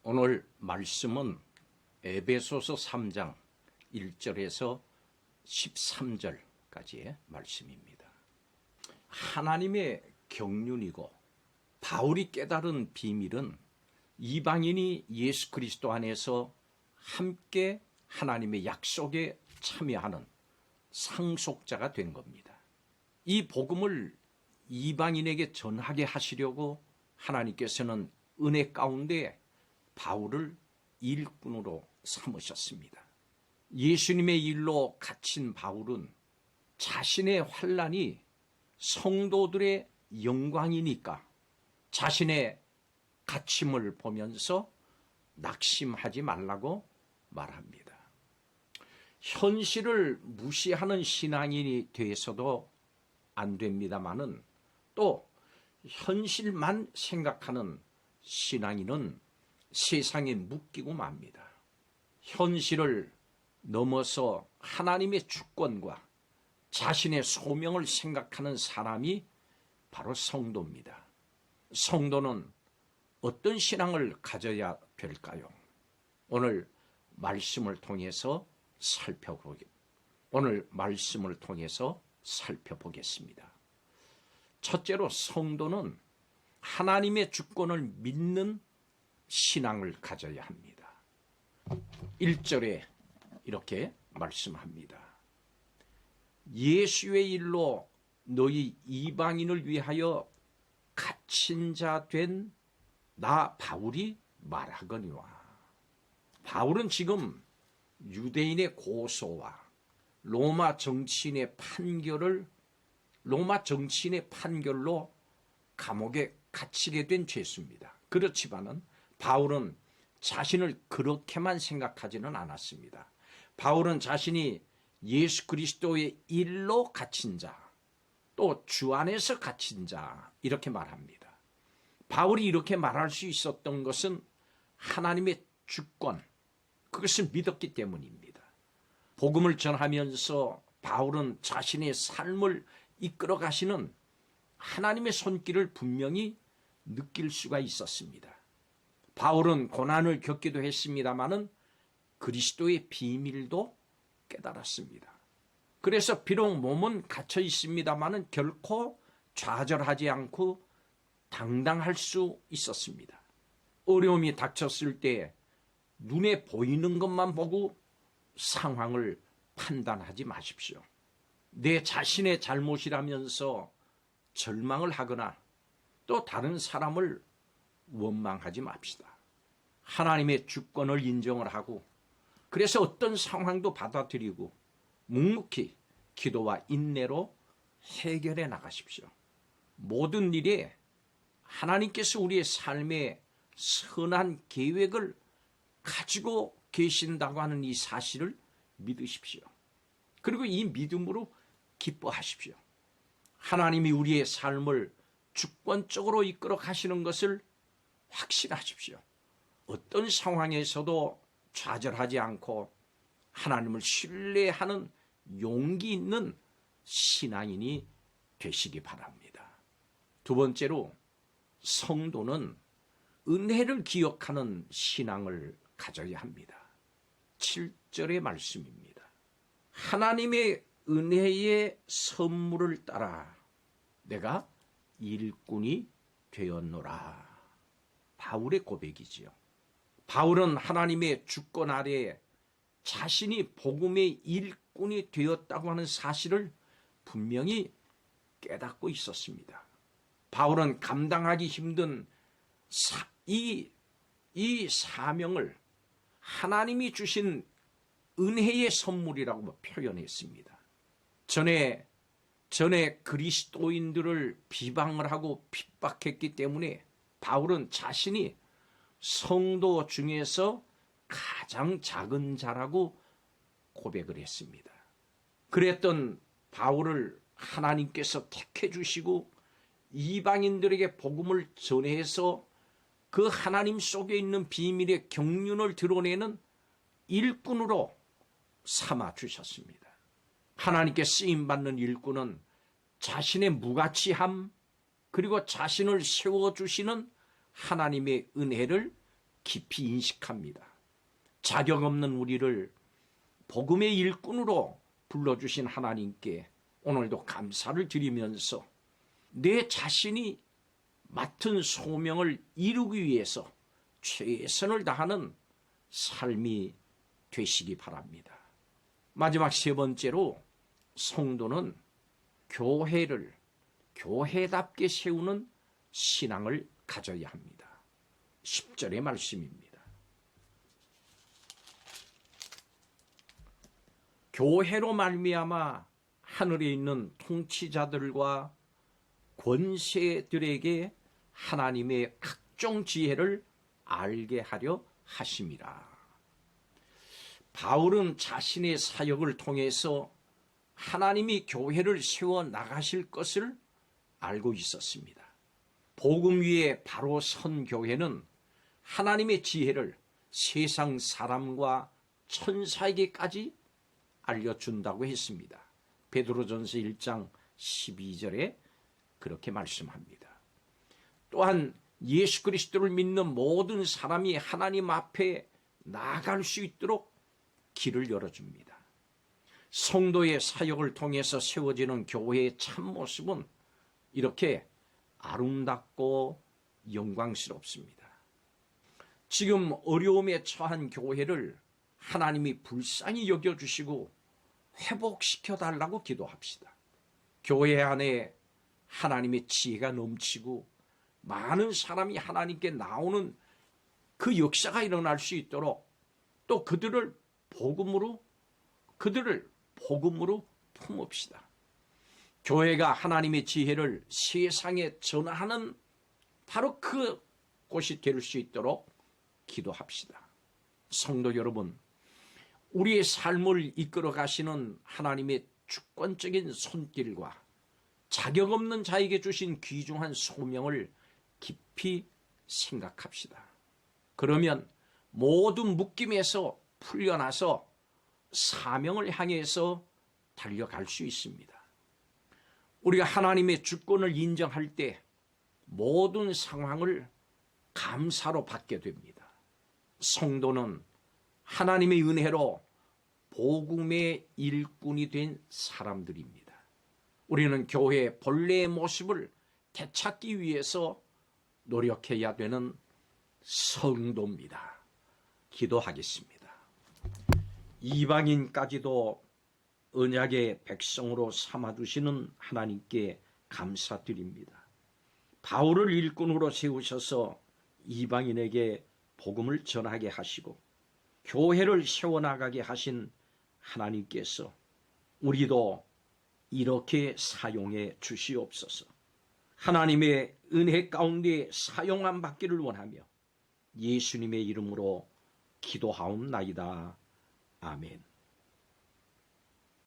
오늘 말씀은 에베소서 3장 1절에서 13절까지의 말씀입니다. 하나님의 경륜이고 바울이 깨달은 비밀은 이방인이 예수 그리스도 안에서 함께 하나님의 약속에 참여하는 상속자가 된 겁니다. 이 복음을 이방인에게 전하게 하시려고 하나님께서는 은혜 가운데 바울을 일꾼으로 삼으셨습니다. 예수님의 일로 갇힌 바울은 자신의 환난이 성도들의 영광이니까 자신의 갇힘을 보면서 낙심하지 말라고 말합니다. 현실을 무시하는 신앙인이 돼서도 안 됩니다마는 또 현실만 생각하는 신앙인은 세상에 묶이고 맙니다. 현실을 넘어서 하나님의 주권과 자신의 소명을 생각하는 사람이 바로 성도입니다. 성도는 어떤 신앙을 가져야 될까요? 오늘 말씀을 통해서 살펴보겠습니다. 첫째로 성도는 하나님의 주권을 믿는 신앙을 가져야 합니다. 1절에 이렇게 말씀합니다. 예수의 일로 너희 이방인을 위하여 갇힌 자 된 나 바울이 말하거니와. 바울은 지금 유대인의 고소와 로마 정치인의 판결로 감옥에 갇히게 된 죄수입니다. 그렇지만은 바울은 자신을 그렇게만 생각하지는 않았습니다. 바울은 자신이 예수 그리스도의 일로 갇힌 자, 또 주 안에서 갇힌 자 이렇게 말합니다. 바울이 이렇게 말할 수 있었던 것은 하나님의 주권, 그것을 믿었기 때문입니다. 복음을 전하면서 바울은 자신의 삶을 이끌어 가시는 하나님의 손길을 분명히 느낄 수가 있었습니다. 바울은 고난을 겪기도 했습니다마는 그리스도의 비밀도 깨달았습니다. 그래서 비록 몸은 갇혀 있습니다마는 결코 좌절하지 않고 당당할 수 있었습니다. 어려움이 닥쳤을 때 눈에 보이는 것만 보고 상황을 판단하지 마십시오. 내 자신의 잘못이라면서 절망을 하거나 또 다른 사람을 원망하지 맙시다. 하나님의 주권을 인정을 하고 그래서 어떤 상황도 받아들이고 묵묵히 기도와 인내로 해결해 나가십시오. 모든 일에 하나님께서 우리의 삶에 선한 계획을 가지고 계신다고 하는 이 사실을 믿으십시오. 그리고 이 믿음으로 기뻐하십시오. 하나님이 우리의 삶을 주권적으로 이끌어 가시는 것을 확신하십시오. 어떤 상황에서도 좌절하지 않고 하나님을 신뢰하는 용기 있는 신앙인이 되시기 바랍니다. 두 번째로 성도는 은혜를 기억하는 신앙을 가져야 합니다. 7절의 말씀입니다. 하나님의 은혜의 선물을 따라 내가 일꾼이 되었노라. 바울의 고백이지요. 바울은 하나님의 주권 아래 자신이 복음의 일꾼이 되었다고 하는 사실을 분명히 깨닫고 있었습니다. 바울은 감당하기 힘든 이 사명을 하나님이 주신 은혜의 선물이라고 표현했습니다. 전에 그리스도인들을 비방을 하고 핍박했기 때문에 바울은 자신이 성도 중에서 가장 작은 자라고 고백을 했습니다. 그랬던 바울을 하나님께서 택해 주시고 이방인들에게 복음을 전해서 그 하나님 속에 있는 비밀의 경륜을 드러내는 일꾼으로 삼아 주셨습니다. 하나님께 쓰임받는 일꾼은 자신의 무가치함 그리고 자신을 세워주시는 하나님의 은혜를 깊이 인식합니다. 자격 없는 우리를 복음의 일꾼으로 불러주신 하나님께 오늘도 감사를 드리면서 내 자신이 맡은 소명을 이루기 위해서 최선을 다하는 삶이 되시기 바랍니다. 마지막 세 번째로 성도는 교회를 교회답게 세우는 신앙을 가져야 합니다. 10절의 말씀입니다. 교회로 말미암아 하늘에 있는 통치자들과 권세들에게 하나님의 각종 지혜를 알게 하려 하심이라. 바울은 자신의 사역을 통해서 하나님이 교회를 세워 나가실 것을 알고 있었습니다. 복음 위에 바로 선 교회는 하나님의 지혜를 세상 사람과 천사에게까지 알려준다고 했습니다. 베드로전서 1장 12절에 그렇게 말씀합니다. 또한 예수 그리스도를 믿는 모든 사람이 하나님 앞에 나아갈 수 있도록 길을 열어줍니다. 성도의 사역을 통해서 세워지는 교회의 참모습은 이렇게 아름답고 영광스럽습니다. 지금 어려움에 처한 교회를 하나님이 불쌍히 여겨주시고 회복시켜달라고 기도합시다. 교회 안에 하나님의 지혜가 넘치고 많은 사람이 하나님께 나오는 그 역사가 일어날 수 있도록 또 그들을 복음으로 품읍시다. 교회가 하나님의 지혜를 세상에 전하는 바로 그 곳이 될 수 있도록 기도합시다. 성도 여러분, 우리의 삶을 이끌어 가시는 하나님의 주권적인 손길과 자격 없는 자에게 주신 귀중한 소명을 깊이 생각합시다. 그러면 모든 묶임에서 풀려나서 사명을 향해서 달려갈 수 있습니다. 우리가 하나님의 주권을 인정할 때 모든 상황을 감사로 받게 됩니다. 성도는 하나님의 은혜로 복음의 일꾼이 된 사람들입니다. 우리는 교회의 본래의 모습을 되찾기 위해서 노력해야 되는 성도입니다. 기도하겠습니다. 이방인까지도 언약의 백성으로 삼아두시는 하나님께 감사드립니다. 바울을 일꾼으로 세우셔서 이방인에게 복음을 전하게 하시고 교회를 세워나가게 하신 하나님께서 우리도 이렇게 사용해 주시옵소서. 하나님의 은혜 가운데 사용함 받기를 원하며 예수님의 이름으로 기도하옵나이다. 아멘.